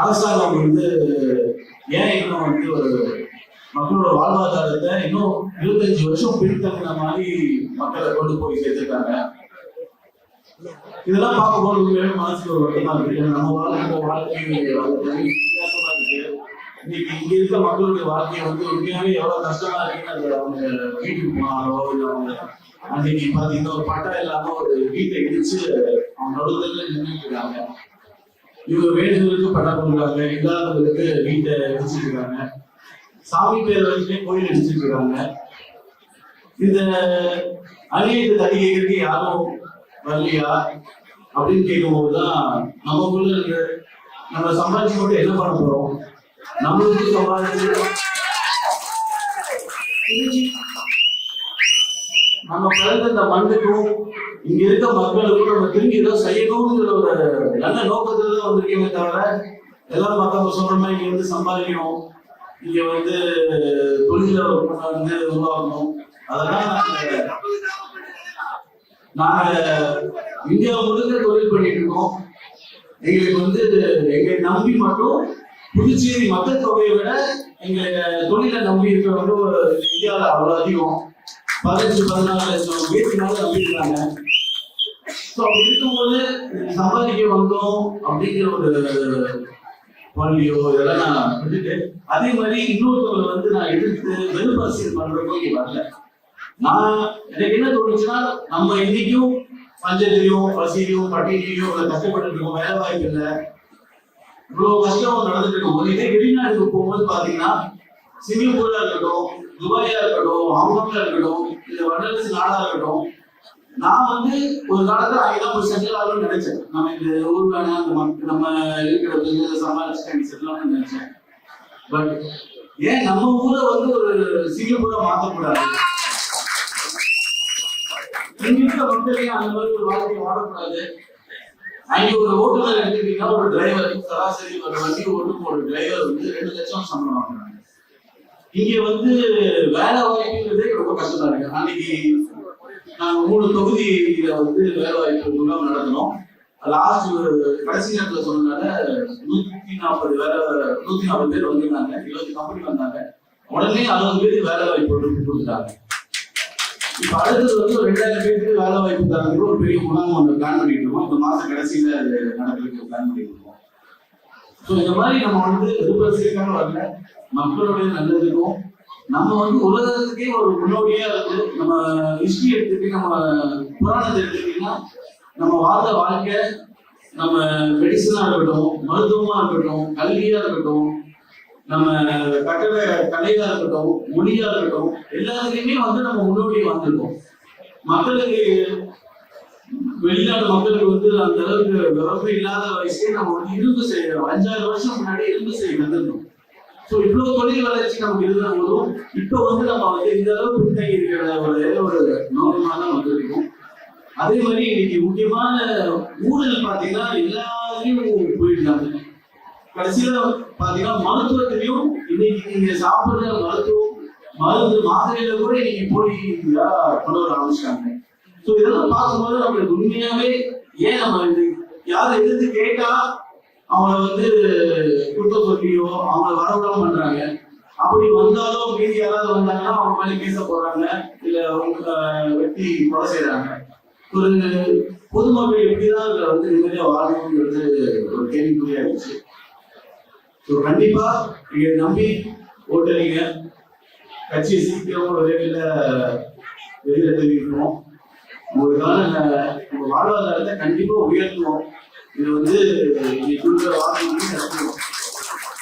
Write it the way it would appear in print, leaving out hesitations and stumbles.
அரசாங்கம் வந்து ஏன் இன்னும் வந்து ஒரு மக்களோட வாழ்வாதாரத்தை இன்னும் 25 வருஷம் பின்தங்கின மாதிரி மக்களை கொண்டு போய் சேர்த்துருக்காங்க. இதெல்லாம் பார்க்கும்போது உண்மையாவே மனசுக்கு ஒரு வருத்தமா இருக்கு. நம்ம வாழ்க்கை வித்தியாசமா இருக்கு. இன்னைக்கு இங்க இருக்க மக்களுடைய வாழ்க்கையை வந்து உண்மையாவே எவ்வளவு கஷ்டமா இருக்குன்னு அவங்க வீட்டுக்கு போனாலோ இல்லை அவங்க அன்னைக்கு பாத்தீங்கன்னா ஒரு பட்டா இல்லாம ஒரு வீட்டை இடிச்சு அவங்க நடுவில் நின்றுட்டு இருக்காங்க. இவங்க வேண்டுதலுக்கு பட்டா கொடுக்குறாங்க, இல்லாதவங்களுக்கு வீட்டை இடிச்சிட்டு இருக்காங்க, சாமி பேர் வச்சுட்டே கோயில் இடிச்சிட்டு இருக்காங்க. இந்த அநியாயத்தை தட்டி கேட்கறதுக்கு யாரும் வரலையா அப்படின்னு கேட்கும் போதுதான் நமக்குள்ள இருக்கு நம்ம சம்பாதிச்சு போட்டு என்ன பண்ண போறோம், நம்மளுக்கு சம்பாதிச்சு நம்ம பிறந்த இந்த மண்ணுக்கும் இங்க இருக்க மக்களுக்கும் நம்ம திரும்பி ஏதோ செய்யணும்ங்கிற ஒரு நல்ல நோக்கத்துல தான் வந்திருக்கீங்க தவிர எல்லாரும் மற்றவங்க சொல்ற மாதிரி இங்க வந்து சம்பாதிக்கணும், இங்க வந்து தொழில வந்து உருவாக்கணும். அதெல்லாம் நாங்க இந்தியா முழுக்க தொழில் பண்ணிட்டு இருக்கோம். எங்களுக்கு வந்து எங்களை நம்பி மட்டும் புதுச்சேரி மக்கள் தொகையை விட எங்களை தொழிலை நம்பி இருக்கிறவங்க இந்தியாவில் அவ்வளவு அதிகம், 15-14 லட்சம் பேருக்கு மேல நம்பியிருக்காங்க. ஸோ அப்படி இருக்கும்போது சம்பாதிக்க வந்தோம் அப்படிங்கிற ஒரு பள்ளியோ இதெல்லாம் நான் விட்டுட்டு அதே மாதிரி இன்னொருத்தவங்களை வந்து நான் எதிர்த்து வெறும் அரசியல் பண்றப்போ இங்க வரல. நான் எனக்கு என்ன தோணுச்சுன்னா நம்ம இன்னைக்கும் பஞ்சத்திலையும் பசியிலையும் பட்டியலையும் கஷ்டப்பட்டு இருக்கோம், வேலை வாய்ப்பு இல்லை, இவ்வளவு கஷ்டம் நடந்துட்டு இருக்கும் போது இதே வெளிநாட்டுக்கு போகும்போது பாத்தீங்கன்னா சிங்கப்பூரா இருக்கட்டும், துபாயா இருக்கட்டும், ஹாங்காங்கா இருக்கட்டும், இல்ல வடலட்ச நாடா இருக்கட்டும், நான் வந்து ஒரு காலத்துல அங்கதான் போய் செட்டில் ஆகணும்னு நினைச்சேன். நம்ம இந்த ஊர் வேணா நம்ம இருக்கிற சமாளிச்சு செட்டில் ஆகணும்னு நினைச்சேன். பட் ஏன் நம்ம ஊரை வந்து ஒரு சிங்கப்பூரா மாற்றக்கூடாது, இங்க இருக்கிற மக்களையும் அந்த மாதிரி ஒரு வாழ்க்கையை வாழக்கூடாது. அங்க ஒரு ஓட்டுநர் எடுத்துக்கிட்டீங்கன்னா ஒரு டிரைவர் சராசரி ஒரு வண்டி ஓட்டும் ஒரு டிரைவர் வந்து 2 லட்சம் சம்பளம் வாங்குறாங்க. இங்க வந்து வேலை வாய்ப்புங்கிறதே ரொம்ப கஷ்டமா இருக்கு. அன்னைக்கு நாங்க 3 தொகுதியில வந்து வேலை வாய்ப்பு முகாம் நடத்தினோம். லாஸ்ட் கடைசி நேரத்துல சொன்னதுனால 140 பேர் வந்திருந்தாங்க, 20 கம்பெனி வந்தாங்க. உடனே 60 பேருக்கு வேலை வாய்ப்பு கொடுத்துட்டாங்க. இப்ப அடுத்தது வந்து ஒரு 2000 பேருக்கு வேலை வாய்ப்பு தரதுக்கு ஒரு பெரிய முகாம் ஒன்று பிளான் பண்ணிட்டு இருக்கோம். இந்த மாசம் கடைசியில நடக்கிறதுக்கு பிளான் பண்ணிட்டு இருக்கோம். ஸோ இந்த மாதிரி நம்ம வந்து எதிர்பார்த்துக்காக வரல, மக்களுடைய நல்லதுக்கும் நம்ம வந்து உலகத்துக்கே ஒரு முன்னோடியா இருக்கு. நம்ம ஹிஸ்டரி எடுத்துட்டு நம்ம புராணத்தை எடுத்துக்கிட்டீங்கன்னா நம்ம வாழ்ந்த வாழ்க்கை, நம்ம மெடிசனா இருக்கட்டும், மருத்துவமா இருக்கட்டும், கல்வியா இருக்கட்டும், நம்ம கட்டட கலையா இருக்கட்டும், மொழியா இருக்கட்டும், எல்லாத்துலயுமே வந்து நம்ம முன்னோடி வந்திருக்கோம். மக்களுக்கு வெளிநாடு மக்களுக்கு வந்து அந்த அளவுக்கு விவரம் இல்லாத வயசுலேயே நம்ம வந்து இரும்பு செய்யறோம். 5-6 வருஷம் முன்னாடி இரும்பு செய்ய வந்திருந்தோம். ஸோ இவ்வளவு தொழில் வளர்ச்சி நமக்கு இருந்த போதும் இப்போ வந்து நம்ம வந்து இந்த அளவுக்கு பின்தங்கி இருக்கிற ஒரு நோக்கமா தான் வந்திருக்கோம். அதே மாதிரி இன்னைக்கு முக்கியமான ஊழல் பார்த்தீங்கன்னா எல்லாத்தையும் போயிட்டாங்க. கடைசியில பாத்தீங்கன்னா மருத்துவத்திலையும் இன்னைக்கு நீங்க சாப்பிடுற மருந்து மாத்திரையில கூட இன்னைக்கு போய் கொண்டு வர ஆரம்பிச்சிட்டாங்க. ஸோ இதெல்லாம் பார்க்கும்போது நம்மளுக்கு உண்மையாவே ஏன் நம்ம யாரும் எதிர்த்து கேட்டா அவங்கள வந்து குற்றம் சொல்லியோ அவங்கள வரவிடாம பண்றாங்க. அப்படி வந்தாலும் மீதி யாராவது வந்தாங்கன்னா அவங்க மேலே பேச போறாங்க, இல்ல அவங்க வெட்டி கொலை செய்யறாங்க. ஒரு பொதுமக்கள் எப்படிதான் இதுல வந்து நிம்மதியா வாழணுங்கிறது ஒரு கேள்விக்குறியாயிடுச்சு. கண்டிப்பா நீங்க நம்பி ஓட்டுறீங்க, கட்சியை சீக்கிரம் விரைவில் வெளியில தெரிவிக்கணும். உங்களுக்கான உங்க வாழ்வாதாரத்தை கண்டிப்பா உயர்த்தணும். இது வந்து இன்னைக்கு வாக்கு நடத்தணும்.